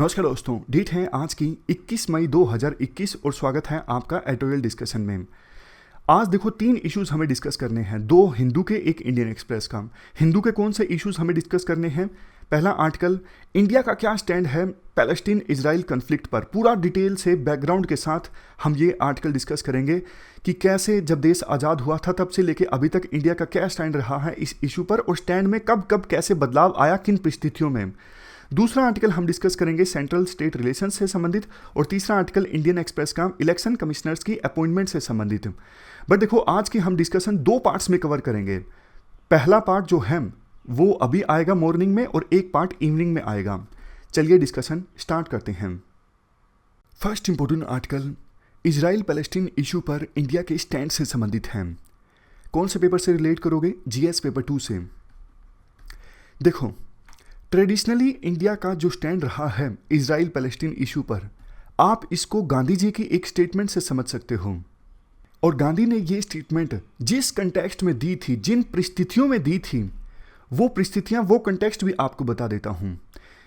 नमस्कार दोस्तों, डेट है आज की 21 मई 2021 और स्वागत है आपका एडिटोरियल डिस्कशन में। आज देखो 3 इश्यूज हमें डिस्कस करने हैं, 2 हिंदू के, एक इंडियन एक्सप्रेस का। हिंदू के कौन से इश्यूज हमें डिस्कस करने हैं? पहला आर्टिकल, इंडिया का क्या स्टैंड है पैलेस्टीन इजराइल कन्फ्लिक्ट पर। पूरा डिटेल से बैकग्राउंड के साथ हम ये आर्टिकल डिस्कस करेंगे कि कैसे जब देश आज़ाद हुआ था तब से लेके अभी तक इंडिया का क्या स्टैंड रहा है इस इशू पर, और स्टैंड में कब कब कैसे बदलाव आया, किन परिस्थितियों में। दूसरा आर्टिकल हम डिस्कस करेंगे सेंट्रल स्टेट रिलेशंस से संबंधित, और तीसरा आर्टिकल इंडियन एक्सप्रेस का इलेक्शन कमिश्नर्स की अपॉइंटमेंट से संबंधित। बट देखो आज की हम डिस्कशन 2 पार्ट्स में कवर करेंगे। पहला पार्ट जो है वो अभी आएगा मॉर्निंग में और एक पार्ट इवनिंग में आएगा। चलिए डिस्कशन स्टार्ट करते हैं। First important article, Israel Palestine issue पर इंडिया के स्टैंड से संबंधित है। कौन से पेपर से रिलेट करोगे? जीएस पेपर 2 से। देखो, ट्रेडिशनली इंडिया का जो स्टैंड रहा है इजराइल पैलेस्टीन इशू पर, आप इसको गांधी जी की एक स्टेटमेंट से समझ सकते हो। और गांधी ने ये स्टेटमेंट जिस कंटेक्स्ट में दी थी, जिन परिस्थितियों में दी थी, वो परिस्थितियां, वो कंटेक्स्ट भी आपको बता देता हूं।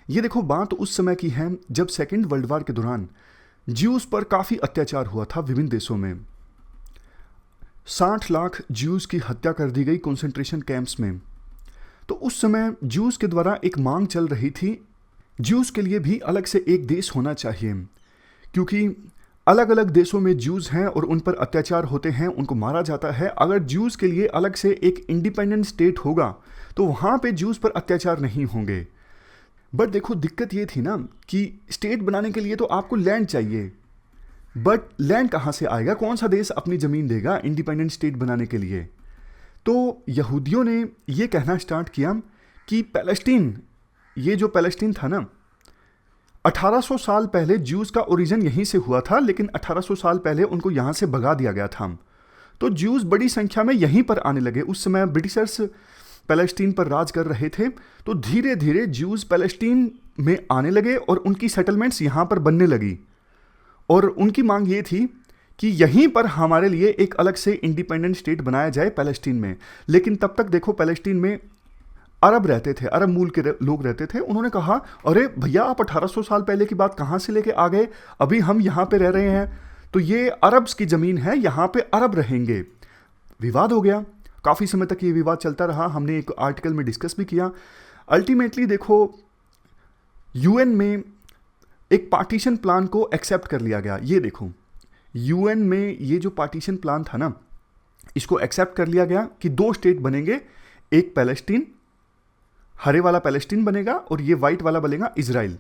ये देखो, बात उस समय की है जब सेकेंड वर्ल्ड वॉर के दौरान ज्यूज पर काफ़ी अत्याचार हुआ था विभिन्न देशों में। 60 लाख ज्यूज की हत्या कर दी गई कॉन्सेंट्रेशन कैंप्स में। तो उस समय ज्यूज के द्वारा एक मांग चल रही थी, ज्यूज के लिए भी अलग से एक देश होना चाहिए, क्योंकि अलग अलग देशों में ज्यूज हैं और उन पर अत्याचार होते हैं, उनको मारा जाता है। अगर ज्यूज के लिए अलग से एक इंडिपेंडेंट स्टेट होगा तो वहाँ पे ज्यूज पर अत्याचार नहीं होंगे। बट देखो, दिक्कत ये थी ना कि स्टेट बनाने के लिए तो आपको लैंड चाहिए, बट लैंड कहाँ से आएगा? कौन सा देश अपनी ज़मीन देगा इंडिपेंडेंट स्टेट बनाने के लिए? तो यहूदियों ने ये कहना स्टार्ट किया कि पैलेस्टीन, ये जो पैलेस्टीन था ना, 1800 साल पहले ज्यूज का ओरिजिन यहीं से हुआ था, लेकिन 1800 साल पहले उनको यहाँ से भगा दिया गया था। तो ज्यूज बड़ी संख्या में यहीं पर आने लगे। उस समय ब्रिटिशर्स पैलेस्टीन पर राज कर रहे थे, तो धीरे धीरे ज्यूज पैलेस्टीन में आने लगे और उनकी सेटलमेंट्स यहाँ पर बनने लगी। और उनकी मांग ये थी कि यहीं पर हमारे लिए एक अलग से इंडिपेंडेंट स्टेट बनाया जाए पैलेस्टीन में। लेकिन तब तक देखो, पैलेस्टीन में अरब रहते थे, अरब मूल के लोग रहते थे। उन्होंने कहा, अरे भैया, आप 1800 साल पहले की बात कहाँ से लेके आ गए? अभी हम यहाँ पे रह रहे हैं, तो ये अरब्स की ज़मीन है, यहाँ पे अरब रहेंगे। विवाद हो गया, काफ़ी समय तक ये विवाद चलता रहा। हमने एक आर्टिकल में डिस्कस भी किया। अल्टीमेटली देखो, यूएन में एक पार्टीशन प्लान को एक्सेप्ट कर लिया गया। ये देखो, यूएन में ये जो पार्टीशन प्लान था ना, इसको एक्सेप्ट कर लिया गया कि 2 स्टेट बनेंगे, एक पैलेस्टीन, हरे वाला पैलेस्टीन बनेगा और ये वाइट वाला बनेगा इजराइल।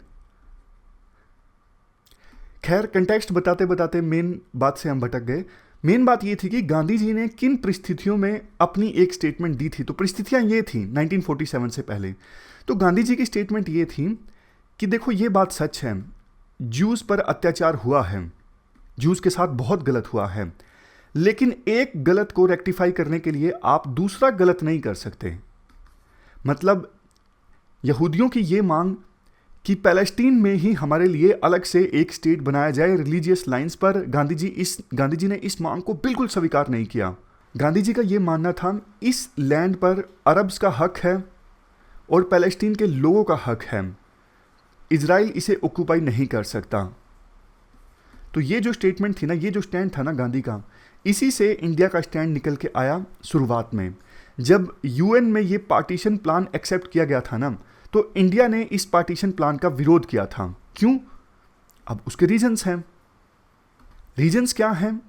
खैर, कंटेक्स्ट बताते बताते मेन बात से हम भटक गए। मेन बात ये थी कि गांधी जी ने किन परिस्थितियों में अपनी एक स्टेटमेंट दी थी। तो परिस्थितियां ये थी 1947 से पहले। तो गांधी जी की स्टेटमेंट ये थी कि देखो, ये बात सच है, ज्यूज पर अत्याचार हुआ है, ज्यूज के साथ बहुत गलत हुआ है, लेकिन एक गलत को रेक्टिफाई करने के लिए आप दूसरा गलत नहीं कर सकते। मतलब यहूदियों की ये मांग कि पैलेस्टीन में ही हमारे लिए अलग से एक स्टेट बनाया जाए रिलीजियस लाइंस पर, गांधी जी ने इस मांग को बिल्कुल स्वीकार नहीं किया। गांधी जी का ये मानना था, इस लैंड पर अरब्स का हक है और पैलेस्टीन के लोगों का हक है, इजराइल इसे ऑक्यूपाई नहीं कर सकता। तो ये जो स्टेटमेंट थी ना, ये जो स्टैंड था ना गांधी का, इसी से इंडिया का स्टैंड निकल के आया शुरुआत में। जब यूएन में ये पार्टीशन प्लान एक्सेप्ट किया गया था ना, तो इंडिया ने इस पार्टीशन प्लान का विरोध किया था। क्यों? अब उसके रीजंस हैं। रीजंस क्या हैं?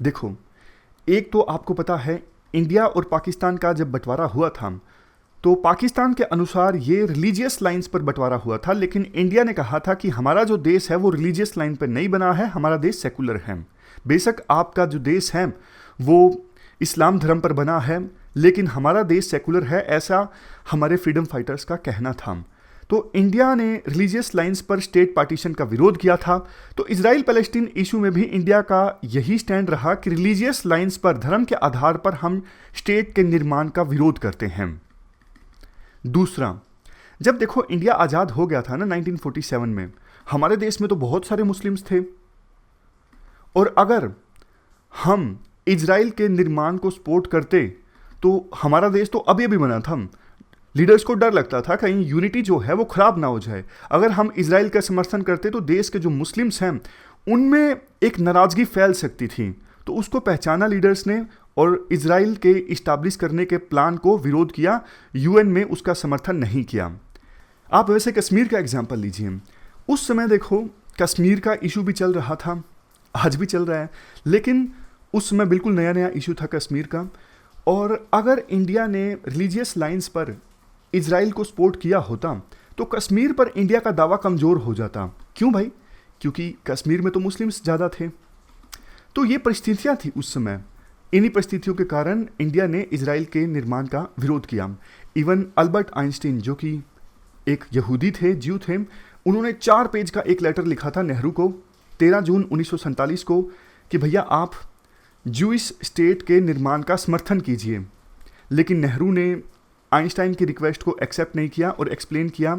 देखो, एक तो आपको पता है, इंडिया और पाकिस्तान का जब बंटवारा हुआ था, तो पाकिस्तान के अनुसार ये रिलीजियस लाइंस पर बंटवारा हुआ था, लेकिन इंडिया ने कहा था कि हमारा जो देश है वो रिलीजियस लाइन पर नहीं बना है, हमारा देश सेकुलर है। बेशक आपका जो देश है वो इस्लाम धर्म पर बना है, लेकिन हमारा देश सेकुलर है, ऐसा हमारे फ्रीडम फाइटर्स का कहना था। तो इंडिया ने रिलीजियस लाइंस पर स्टेट पार्टीशन का विरोध किया था। तो इजराइल पैलेस्टीन इशू में भी इंडिया का यही स्टैंड रहा कि रिलीजियस लाइंस पर, धर्म के आधार पर हम स्टेट के निर्माण का विरोध करते हैं। दूसरा, जब देखो इंडिया आज़ाद हो गया था ना 1947 में, हमारे देश में तो बहुत सारे मुस्लिम्स थे, और अगर हम इजराइल के निर्माण को सपोर्ट करते तो हमारा देश तो अभी अभी बना था। लीडर्स को डर लगता था कहीं यूनिटी जो है वो खराब ना हो जाए। अगर हम इजराइल का समर्थन करते तो देश के जो मुस्लिम्स हैं उनमें एक नाराजगी फैल सकती थी। तो उसको पहचाना लीडर्स ने और इजराइल के इस्टाब्लिश करने के प्लान को विरोध किया, यूएन में उसका समर्थन नहीं किया। आप वैसे कश्मीर का एग्जाम्पल लीजिए, उस समय देखो कश्मीर का इशू भी चल रहा था, आज भी चल रहा है, लेकिन उस समय बिल्कुल नया नया इशू था कश्मीर का। और अगर इंडिया ने रिलीजियस लाइंस पर इजराइल को सपोर्ट किया होता तो कश्मीर पर इंडिया का दावा कमज़ोर हो जाता। क्यों भाई? क्योंकि कश्मीर में तो मुस्लिम्स ज़्यादा थे। तो ये परिस्थितियाँ थी उस समय। इन्हीं परिस्थितियों के कारण इंडिया ने इजराइल के निर्माण का विरोध किया। इवन अल्बर्ट आइंस्टीन जो कि एक यहूदी थे, ज्यू थे, उन्होंने 4 पेज का एक लेटर लिखा था नेहरू को 13 जून 1947 को कि भैया आप ज्यूइश स्टेट के निर्माण का समर्थन कीजिए। लेकिन नेहरू ने आइंस्टाइन की रिक्वेस्ट को एक्सेप्ट नहीं किया और एक्सप्लेन किया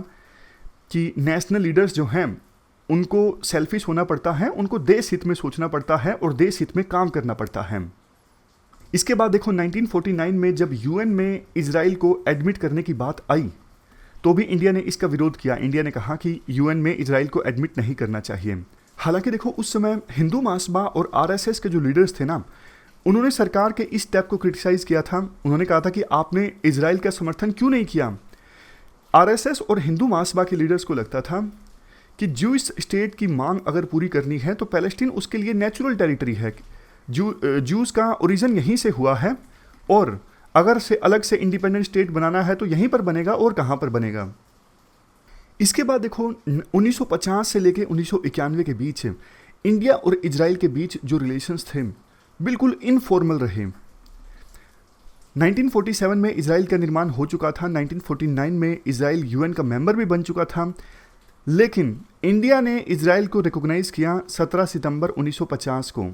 कि नेशनल लीडर्स जो हैं उनको सेल्फिश होना पड़ता है, उनको देश हित में सोचना पड़ता है और देश हित में काम करना पड़ता है। इसके बाद देखो 1949 में जब यूएन में इजराइल को एडमिट करने की बात आई तो भी इंडिया ने इसका विरोध किया। इंडिया ने कहा कि यूएन में इजराइल को एडमिट नहीं करना चाहिए। हालांकि देखो उस समय हिंदू महासभा और आरएसएस के जो लीडर्स थे ना, उन्होंने सरकार के इस स्टेप को क्रिटिसाइज किया था। उन्होंने कहा था कि आपने इजराइल का समर्थन क्यों नहीं किया। आरएसएस और हिंदू महासभा के लीडर्स को लगता था कि ज्यूइश स्टेट की मांग अगर पूरी करनी है तो पैलेस्टीन उसके लिए नेचुरल टेरिटरी है, ज्यूज का ओरिजिन यहीं से हुआ है और अगर से अलग से इंडिपेंडेंट स्टेट बनाना है तो यहीं पर बनेगा और कहाँ पर बनेगा। इसके बाद देखो 1950 से लेकर 1991 के बीच इंडिया और इजराइल के बीच जो रिलेशंस थे बिल्कुल इनफॉर्मल रहे। 1947 में इजराइल का निर्माण हो चुका था, 1949 में इजराइल यूएन का मेंबर भी बन चुका था, लेकिन इंडिया ने इजराइल को रिकॉग्नाइज किया 17 सितंबर 1950 को।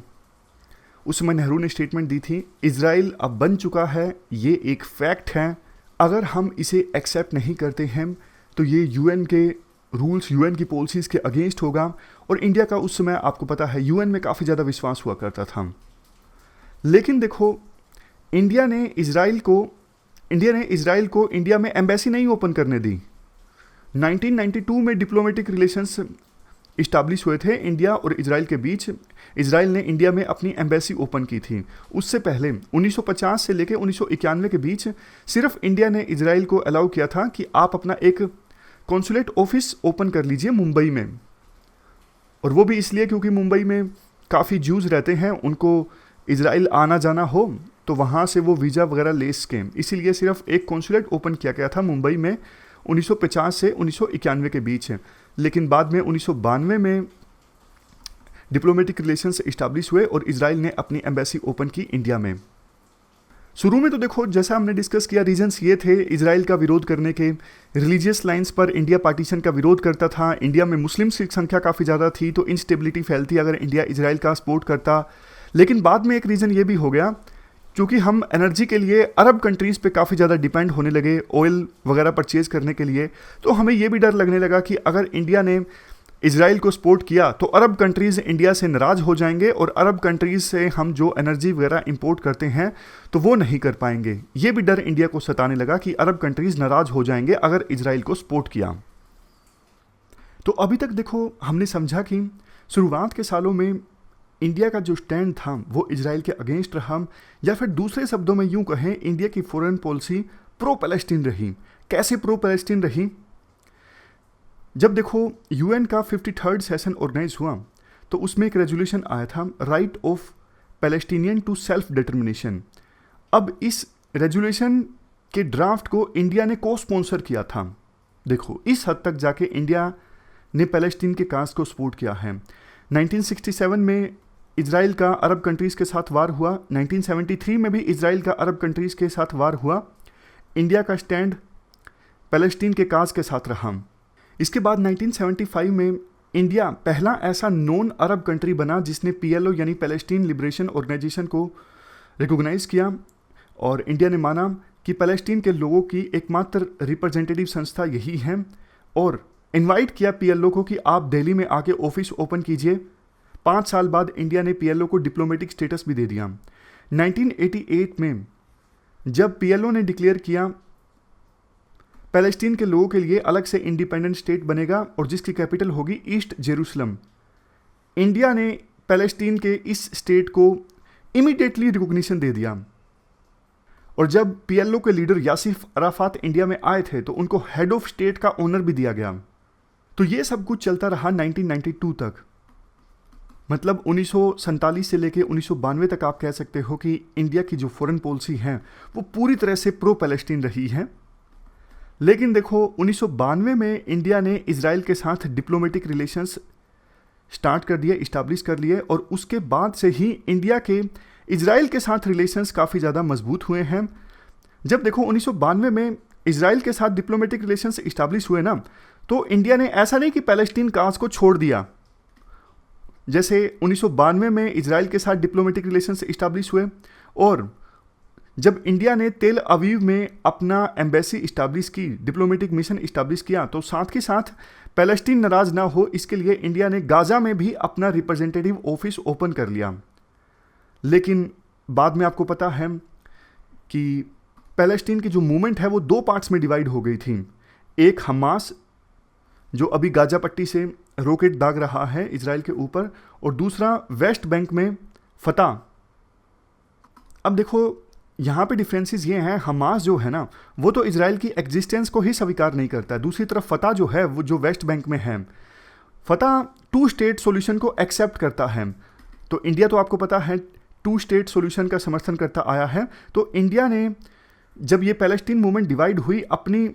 उस समय नेहरू ने स्टेटमेंट दी थी, इजराइल अब बन चुका है, ये एक फैक्ट है, अगर हम इसे एक्सेप्ट नहीं करते हैं तो ये यूएन के रूल्स, यूएन की पॉलिसीज़ के अगेंस्ट होगा। और इंडिया का उस समय आपको पता है यूएन में काफ़ी ज़्यादा विश्वास हुआ करता था। लेकिन देखो इंडिया ने इजराइल को इंडिया में एम्बेसी नहीं ओपन करने दी। 1992 में डिप्लोमेटिक रिलेशंस इस्टाब्लिश हुए थे इंडिया और इजराइल के बीच। इजराइल ने इंडिया में अपनी एम्बेसी ओपन की थी। उससे पहले 1950 से लेकर 1991 के बीच सिर्फ इंडिया ने इजराइल को अलाउ किया था कि आप अपना एक कॉन्सुलेट ऑफिस ओपन कर लीजिए मुंबई में। और वो भी इसलिए क्योंकि मुंबई में काफ़ी ज्यूज रहते हैं, उनको इजराइल आना जाना हो तो वहाँ से वो वीज़ा वगैरह ले सकें, इसीलिए सिर्फ एक कॉन्सुलेट ओपन किया गया था मुंबई में 1950 से 1991 के बीच। लेकिन बाद में 1992 में डिप्लोमेटिक रिलेशंस इस्टाब्लिश हुए और इजराइल ने अपनी एम्बेसी ओपन की इंडिया में। शुरू में तो देखो जैसा हमने डिस्कस किया रीजंस ये थे इजराइल का विरोध करने के। रिलीजियस लाइंस पर इंडिया पार्टीशन का विरोध करता था, इंडिया में मुस्लिम्स की संख्या काफ़ी ज़्यादा थी तो इंस्टेबिलिटी फैलती अगर इंडिया इजराइल का सपोर्ट करता। लेकिन बाद में एक रीज़न ये भी हो गया क्योंकि हम एनर्जी के लिए अरब कंट्रीज़ पे काफ़ी ज़्यादा डिपेंड होने लगे, ऑयल वगैरह परचेज करने के लिए। तो हमें ये भी डर लगने लगा कि अगर इंडिया ने इजराइल को सपोर्ट किया तो अरब कंट्रीज़ इंडिया से नाराज़ हो जाएंगे और अरब कंट्रीज़ से हम जो एनर्जी वगैरह इंपोर्ट करते हैं तो वो नहीं कर पाएंगे। ये भी डर इंडिया को सताने लगा कि अरब कंट्रीज़ नाराज़ हो जाएंगे अगर इजराइल को सपोर्ट किया। तो अभी तक देखो हमने समझा कि शुरुआत के सालों में इंडिया का जो स्टैंड था वो इजराइल के अगेंस्ट रहा, या फिर दूसरे शब्दों में यूं कहें इंडिया की फॉरेन पॉलिसी प्रो पैलेस्टीन रही। कैसे प्रो पैलेस्टीन रही? जब देखो यूएन का 53rd सेशन ऑर्गेनाइज हुआ तो उसमें एक रेजोल्यूशन आया था, right of Palestinian to self determination. अब इस रेजोल्यूशन के ड्राफ्ट को इंडिया ने को स्पॉन्सर किया था। देखो इस हद तक जाके इंडिया ने पैलेस्टीन के काज को सपोर्ट किया है। 1967 में इजराइल का अरब कंट्रीज़ के साथ वार हुआ, 1973 में भी इजराइल का अरब कंट्रीज़ के साथ वार हुआ। इंडिया का स्टैंड पैलेस्टीन के काज के साथ रहा। इसके बाद 1975 में इंडिया पहला ऐसा नॉन अरब कंट्री बना जिसने पीएलओ यानी पैलेस्टीन लिबरेशन ऑर्गेनाइजेशन को रिकॉग्नाइज किया और इंडिया ने माना कि पैलेस्टीन के लोगों की एकमात्र रिप्रेजेंटेटिव संस्था यही है और इनवाइट किया पीएलओ को कि आप दिल्ली में आके ऑफिस ओपन कीजिए। 5 साल बाद इंडिया ने पीएलओ को डिप्लोमेटिक स्टेटस भी दे दिया। 1988 में जब पीएलओ ने डिक्लेयर किया पैलेस्टीन के लोगों के लिए अलग से इंडिपेंडेंट स्टेट बनेगा और जिसकी कैपिटल होगी ईस्ट जेरूसलम। इंडिया ने पैलेस्टीन के इस स्टेट को इमीडिएटली रिकॉग्निशन दे दिया। और जब पीएलओ के लीडर यासिर अराफात इंडिया में आए थे तो उनको हेड ऑफ स्टेट का ऑनर भी दिया गया। तो ये सब कुछ चलता रहा 1992 तक, मतलब 1947 से लेके 1992 तक आप कह सकते हो कि इंडिया की जो फॉरेन पॉलिसी है वो पूरी तरह से प्रो पैलेस्टीन रही है। लेकिन देखो 1992 में इंडिया ने इजराइल के साथ डिप्लोमेटिक रिलेशंस स्टार्ट कर दिए, इस्टेब्लिश कर लिए, और उसके बाद से ही इंडिया के इजराइल के साथ रिलेशंस काफ़ी ज़्यादा मजबूत हुए हैं। जब देखो 1992 में इजराइल के साथ डिप्लोमेटिक रिलेशंस इस्टेब्लिश हुए ना, तो इंडिया ने ऐसा नहीं कि पैलेस्टीन काज को छोड़ दिया। जैसे 1992 में इजराइल के साथ डिप्लोमेटिक रिलेशंस इस्टेब्लिश हुए, और जब इंडिया ने तेल अवीव में अपना एम्बेसी इस्टेब्लिश की, डिप्लोमेटिक मिशन इस्टेब्लिश किया, तो साथ के साथ पैलेस्टीन नाराज ना हो इसके लिए इंडिया ने गाजा में भी अपना रिप्रेजेंटेटिव ऑफिस ओपन कर लिया। लेकिन बाद में आपको पता है कि पैलेस्टीन की जो मूवमेंट है वो दो पार्ट्स में डिवाइड हो गई थी। एक हमास जो अभी गाजा पट्टी से रॉकेट दाग रहा है इजराइल के ऊपर, और दूसरा वेस्ट बैंक में फतह। अब देखो यहाँ पे डिफरेंसेस ये हैं, हमास जो है ना वो तो इजराइल की एग्जिस्टेंस को ही स्वीकार नहीं करता है। दूसरी तरफ फतह जो है वो जो वेस्ट बैंक में है, फतह 2 स्टेट सॉल्यूशन को एक्सेप्ट करता है। तो इंडिया तो आपको पता है 2 स्टेट सॉल्यूशन का समर्थन करता आया है। तो इंडिया ने जब ये पैलेस्टीन मूवमेंट डिवाइड हुई अपनी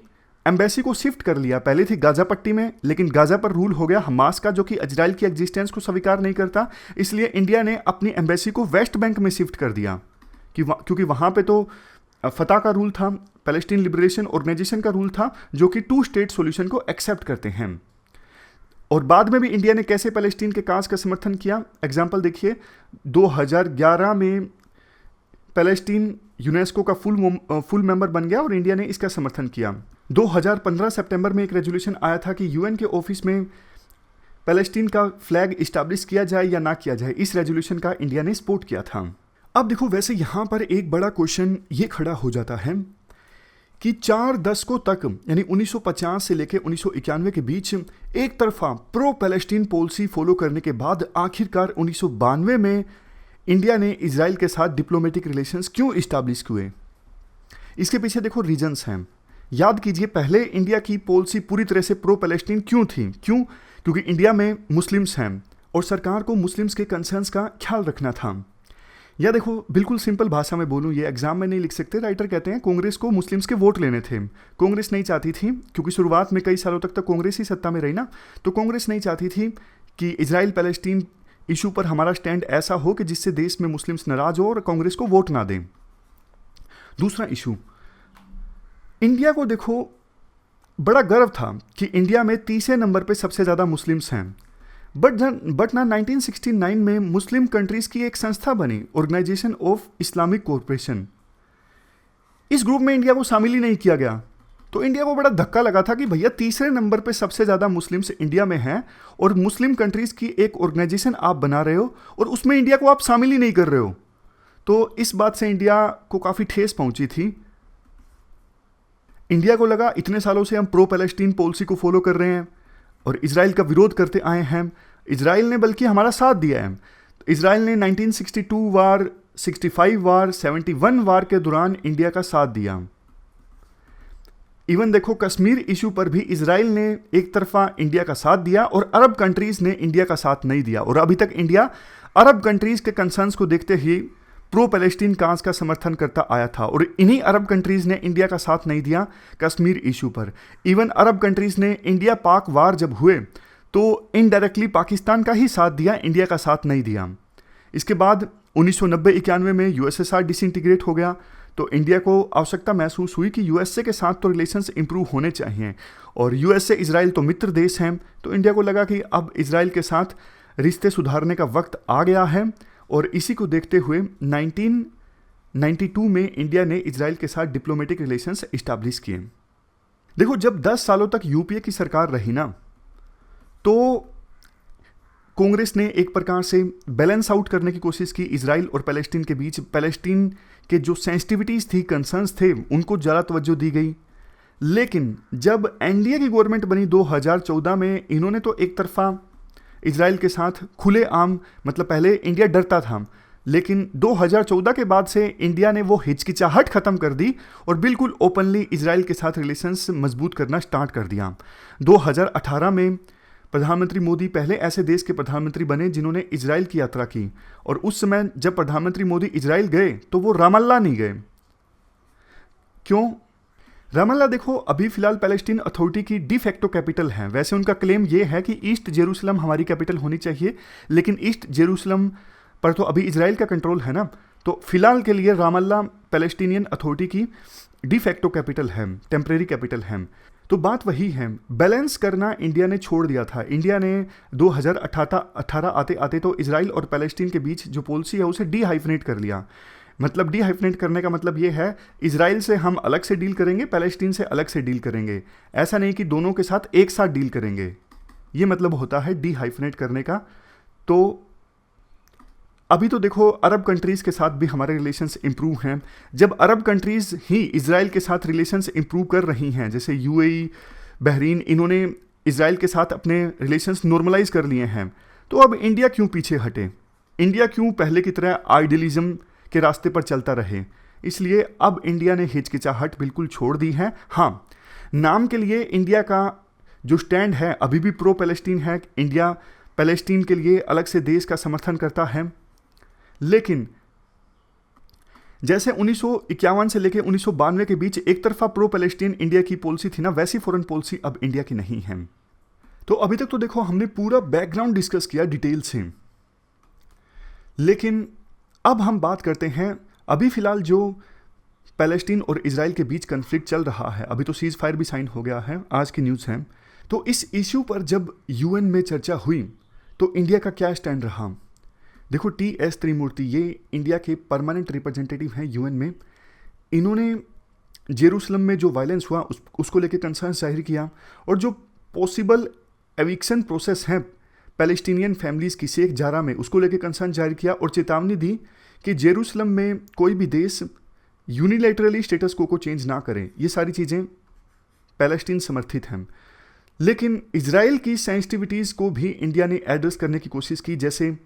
एम्बेसी को शिफ्ट कर लिया। पहले थी गाजा पट्टी में, लेकिन गाजा पर रूल हो गया हमास का जो कि इजराइल की एग्जिस्टेंस को स्वीकार नहीं करता, इसलिए इंडिया ने अपनी एम्बेसी को वेस्ट बैंक में शिफ्ट कर दिया क्योंकि वहाँ पे तो फतह का रूल था, पैलेस्टीन लिबरेशन ऑर्गेनाइजेशन का रूल था, जो कि 2 स्टेट सॉल्यूशन को एक्सेप्ट करते हैं। और बाद में भी इंडिया ने कैसे पैलेस्टीन के काज का समर्थन किया, एग्जाम्पल देखिए 2011 में पैलेस्टीन यूनेस्को का फुल मेंबर बन गया और इंडिया ने इसका समर्थन किया। 2015 सितंबर में एक रेजोल्यूशन आया था कि यूएन के ऑफिस में पैलेस्टीन का फ्लैग इस्टेब्लिश किया जाए या ना किया जाए। इस रेजोल्यूशन का इंडिया ने सपोर्ट किया था। अब देखो वैसे यहाँ पर एक बड़ा क्वेश्चन ये खड़ा हो जाता है कि 4 दशकों तक यानी 1950 से लेकर 1991 के बीच एक तरफा प्रो पैलेस्टीन पॉलिसी फॉलो करने के बाद आखिरकार 1992 में इंडिया ने इजराइल के साथ डिप्लोमेटिक रिलेशंस क्यों इस्टेब्लिश हुए। इसके पीछे देखो रीजंस हैं। याद कीजिए पहले इंडिया की पॉलिसी पूरी तरह से प्रो पैलेस्टीन क्यों थी? क्योंकि इंडिया में मुस्लिम्स हैं और सरकार को मुस्लिम्स के कंसर्न्स का ख्याल रखना था। या देखो बिल्कुल सिंपल भाषा में बोलूँ, ये एग्जाम में नहीं लिख सकते, राइटर कहते हैं कांग्रेस को मुस्लिम्स के वोट लेने थे। कांग्रेस नहीं चाहती थी, क्योंकि शुरुआत में कई सालों तक तो कांग्रेस ही सत्ता में रही ना, तो कांग्रेस नहीं चाहती थी कि इजराइल पैलेस्टीन इशू पर हमारा स्टैंड ऐसा हो कि जिससे देश में मुस्लिम्स नाराज हो और कांग्रेस को वोट ना दें। दूसरा इशू, इंडिया को देखो बड़ा गर्व था कि इंडिया में 30वें नंबर पे सबसे ज़्यादा मुस्लिम्स हैं, बट ना 1969 में मुस्लिम कंट्रीज़ की एक संस्था बनी, ऑर्गेनाइजेशन ऑफ इस्लामिक कोऑपरेशन। इस ग्रुप में इंडिया को शामिल ही नहीं किया गया। तो इंडिया को बड़ा धक्का लगा था कि भैया 3रे नंबर पे सबसे ज़्यादा मुस्लिम्स इंडिया में हैं और मुस्लिम कंट्रीज़ की एक ऑर्गेनाइजेशन आप बना रहे हो और उसमें इंडिया को आप शामिल ही नहीं कर रहे हो। तो इस बात से इंडिया को काफ़ी ठेस पहुंची थी। इंडिया को लगा इतने सालों से हम प्रो पैलेस्टीन पॉलिसी को फॉलो कर रहे हैं और इजराइल का विरोध करते आए हैं। इजराइल ने बल्कि हमारा साथ दिया है। तो इजराइल ने 1962 वार, 65 वार, 71 वार के दौरान इंडिया का साथ दिया। इवन देखो कश्मीर इशू पर भी इजराइल ने एक तरफा इंडिया का साथ दिया और अरब कंट्रीज ने इंडिया का साथ नहीं दिया। और अभी तक इंडिया अरब कंट्रीज के कंसर्न्स को देखते ही प्रो पैलेस्टीन काज का समर्थन करता आया था और इन्हीं अरब कंट्रीज ने इंडिया का साथ नहीं दिया कश्मीर इशू पर। इवन अरब कंट्रीज ने इंडिया पाक वार जब हुए तो इनडायरेक्टली पाकिस्तान का ही साथ दिया, इंडिया का साथ नहीं दिया। इसके बाद 1990-91 में यूएसएसआर डिसइंटीग्रेट हो गया तो इंडिया को आवश्यकता महसूस हुई कि यूएसए के साथ तो रिलेशंस इंप्रूव होने चाहिए और यूएसए इजराइल तो मित्र देश हैं। तो इंडिया को लगा कि अब इजराइल के साथ रिश्ते सुधारने का वक्त आ गया है और इसी को देखते हुए 1992 में इंडिया ने इजराइल के साथ डिप्लोमेटिक रिलेशंस इस्टेब्लिश किए। देखो जब 10 सालों तक यूपीए की सरकार रही ना तो कांग्रेस ने एक प्रकार से बैलेंस आउट करने की कोशिश की इजराइल और पैलेस्टीन के बीच। पैलेस्टीन के जो सेंसिटिविटीज़ थी, कंसर्न्स थे, उनको ज़्यादा तवज्जो दी गई। लेकिन जब एनडीए की गवर्नमेंट बनी 2014 में, इन्होंने तो एक तरफा इजराइल के साथ खुले आम, मतलब पहले इंडिया डरता था, लेकिन 2014 के बाद से इंडिया ने वो हिचकिचाहट खत्म कर दी और बिल्कुल ओपनली इजराइल के साथ रिलेशंस मजबूत करना स्टार्ट कर दिया। 2018 में प्रधानमंत्री मोदी पहले ऐसे देश के प्रधानमंत्री बने जिन्होंने इजराइल की यात्रा की, और उस समय जब प्रधानमंत्री मोदी इजराइल गए तो वो रामल्ला नहीं गए। क्यों? रामल्ला देखो अभी फिलहाल पैलेस्टीन अथॉरिटी की डिफेक्टो कैपिटल है। वैसे उनका क्लेम ये है कि ईस्ट जेरूसलम हमारी कैपिटल होनी चाहिए, लेकिन ईस्ट जेरूसलम पर तो अभी इजराइल का कंट्रोल है ना, तो फिलहाल के लिए रामल्ला पैलेस्टीनियन अथॉरिटी की डिफेक्टो कैपिटल है, टेम्परेरी कैपिटल है। तो बात वही है, बैलेंस करना इंडिया ने छोड़ दिया था। इंडिया ने 2018 आते आते तो इजराइल और पैलेस्टीन के बीच जो पॉलिसी है उसे डीहाइफनेट कर लिया। मतलब डीहाइफनेट करने का मतलब ये है, इजराइल से हम अलग से डील करेंगे, पैलेस्टीन से अलग से डील करेंगे। ऐसा नहीं कि दोनों के साथ एक साथ डील करेंगे, ये मतलब होता है डीहाइफनेट करने का। तो अभी तो देखो अरब कंट्रीज़ के साथ भी हमारे रिलेशंस इंप्रूव हैं। जब अरब कंट्रीज़ ही इजराइल के साथ रिलेशंस इंप्रूव कर रही हैं, जैसे यूएई, बहरीन, इन्होंने इजराइल के साथ अपने रिलेशंस नॉर्मलाइज कर लिए हैं, तो अब इंडिया क्यों पीछे हटे? इंडिया क्यों पहले की तरह आइडियलिज्म के रास्ते पर चलता रहे? इसलिए अब इंडिया ने हिचकिचाहट बिल्कुल छोड़ दी है। हाँ, नाम के लिए इंडिया का जो स्टैंड है अभी भी प्रो पैलेस्टीन है। इंडिया पैलेस्टीन के लिए अलग से देश का समर्थन करता है, लेकिन जैसे 1951 से लेकर 1992 के बीच एक तरफा प्रो पैलेस्टीन इंडिया की पॉलिसी थी ना, वैसी फॉरेन पॉलिसी अब इंडिया की नहीं है। तो अभी तक तो देखो हमने पूरा बैकग्राउंड डिस्कस किया डिटेल से, लेकिन अब हम बात करते हैं अभी फिलहाल जो पैलेस्टीन और इजराइल के बीच कन्फ्लिक्ट चल रहा है। अभी तो सीज फायर भी साइन हो गया है, आज की न्यूज़ है। तो इस इश्यू पर जब यूएन में चर्चा हुई तो इंडिया का क्या स्टैंड रहा? देखो टी.एस. त्रिमूर्ति, ये इंडिया के परमानेंट रिप्रेजेंटेटिव हैं यूएन में। इन्होंने जेरूसलम में जो वायलेंस हुआ उसको लेकर कंसर्न जाहिर किया, और जो पॉसिबल एविक्शन प्रोसेस है पैलेस्टीनियन फैमिलीज़ की शेख जारा में, उसको लेकर कंसर्न जाहिर किया और चेतावनी दी कि जेरूसलम में कोई भी देश यूनिलैटरली स्टेटस को चेंज ना करे। ये सारी चीज़ें पैलेस्टीन समर्थित हैं, लेकिन इजराइल की सेंसिटिविटीज़ को भी इंडिया ने एड्रेस करने की कोशिश की। जैसे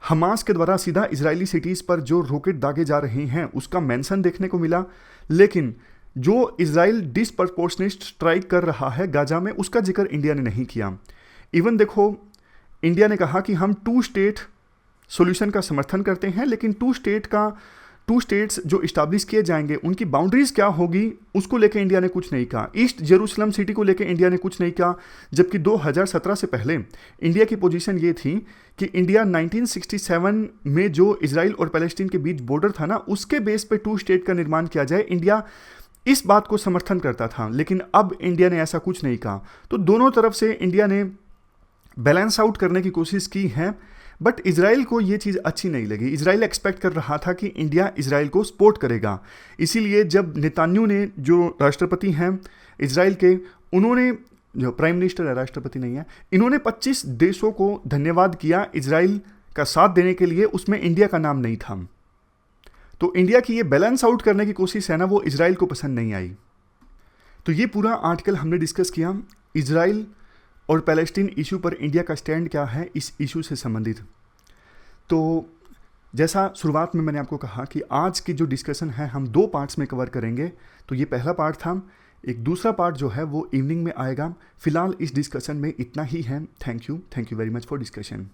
हमास के द्वारा सीधा इजरायली सिटीज़ पर जो रॉकेट दागे जा रहे हैं उसका मेंशन देखने को मिला, लेकिन जो इजराइल डिसप्रपोर्शनेट स्ट्राइक कर रहा है गाजा में, उसका जिक्र इंडिया ने नहीं किया। इवन देखो इंडिया ने कहा कि हम 2 स्टेट सॉल्यूशन का समर्थन करते हैं, लेकिन 2 स्टेट्स जो इस्टाब्लिश किए जाएंगे उनकी बाउंड्रीज क्या होगी उसको लेकर इंडिया ने कुछ नहीं कहा। ईस्ट जेरूसलम सिटी को लेकर इंडिया ने कुछ नहीं कहा, जबकि 2017 से पहले इंडिया की पोजीशन ये थी कि इंडिया 1967 में जो इजराइल और पैलेस्टीन के बीच बॉर्डर था ना, उसके बेस पे 2 स्टेट का निर्माण किया जाए। इंडिया इस बात को समर्थन करता था, लेकिन अब इंडिया ने ऐसा कुछ नहीं कहा। तो दोनों तरफ से इंडिया ने बैलेंस आउट करने की कोशिश की है, बट इजराइल को ये चीज़ अच्छी नहीं लगी। इजराइल एक्सपेक्ट कर रहा था कि इंडिया इजराइल को सपोर्ट करेगा। इसीलिए जब नेतान्याहू ने, जो राष्ट्रपति हैं इजराइल के, उन्होंने, जो प्राइम मिनिस्टर है, राष्ट्रपति नहीं है, इन्होंने 25 देशों को धन्यवाद किया इजराइल का साथ देने के लिए, उसमें इंडिया का नाम नहीं था। तो इंडिया की ये बैलेंस आउट करने की कोशिश है ना, वो इजराइल को पसंद नहीं आई। तो ये पूरा आर्टिकल हमने डिस्कस किया, इजराइल और पैलेस्टीन इशू पर इंडिया का स्टैंड क्या है इस इशू से संबंधित। तो जैसा शुरुआत में मैंने आपको कहा कि आज की जो डिस्कशन है हम 2 पार्ट्स में कवर करेंगे। तो ये पहला पार्ट था, एक दूसरा पार्ट जो है वो इवनिंग में आएगा। फिलहाल इस डिस्कशन में इतना ही है। Thank you very much for discussion.